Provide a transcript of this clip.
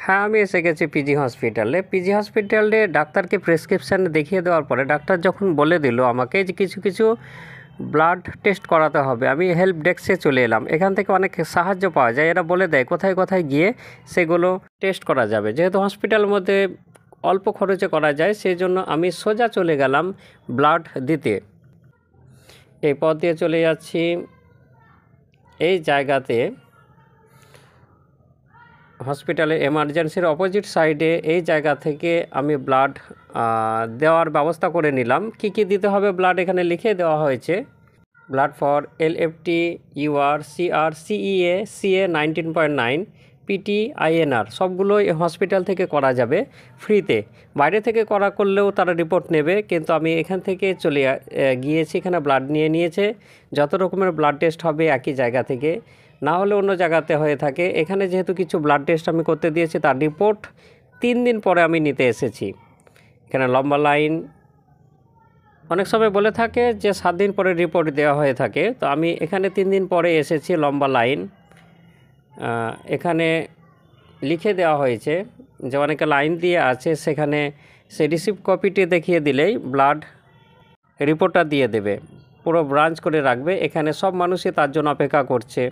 হ্যাঁ, আমি এসে গেছি পিজি হসপিটালে। পিজি হসপিটালে ডাক্তারকে প্রেসক্রিপশান দেখিয়ে দেওয়ার পরে ডাক্তার যখন বলে দিল আমাকে যে কিছু কিছু ব্লাড টেস্ট করাতে হবে, আমি হেল্প ডেস্কে চলে এলাম। এখান থেকে অনেক সাহায্য পাওয়া যায়, এরা বলে দেয় কোথায় কোথায় গিয়ে সেগুলো টেস্ট করা যাবে। যেহেতু হসপিটালের মধ্যে অল্প খরচে করা যায়, সেই জন্য আমি সোজা চলে গেলাম ব্লাড দিতে। এই পথ দিয়ে চলে যাচ্ছি। এই জায়গাতে হসপিটালের এমার্জেন্সির অপোজিট সাইডে এই জায়গা থেকে আমি ব্লাড দেওয়ার ব্যবস্থা করে নিলাম। কি কি দিতে হবে ব্লাড এখানে লিখে দেওয়া হয়েছে। Blood for LFT, UR, CR, CEA, CA 19.9, PT, INR সবগুলোই হসপিটাল থেকে করা যাবে ফ্রিতে। বাইরে থেকে করলেও তারা রিপোর্ট নেবে, কিন্তু আমি এখান থেকে চলে গিয়েছি, এখানে ব্লাড নিয়ে নিয়েছে। যত রকমের ব্লাড টেস্ট হবে একই জায়গা থেকে, না হলে অন্য জায়গাতে হয়ে থাকে। এখানে যেহেতু কিছু ব্লাড টেস্ট আমি করতে দিয়েছি, তার রিপোর্ট 3 দিন পরে আমি নিতে এসেছি। এখানে লম্বা লাইন, অনেক সময় বলে থাকে যে 7 দিন পরে রিপোর্ট দেওয়া হয়ে থাকে, তো আমি এখানে 3 দিন পরে এসেছি। লম্বা লাইন, এখানে লিখে দেওয়া হয়েছে যে অনেকে লাইন দিয়ে আছে, সেখানে সে রিসিপ্ট কপিটি দেখিয়ে দিলেই ব্লাড রিপোর্টটা দিয়ে দেবে, পুরো ব্রাঞ্চ করে রাখবে। এখানে সব মানুষই তার জন্য অপেক্ষা করছে।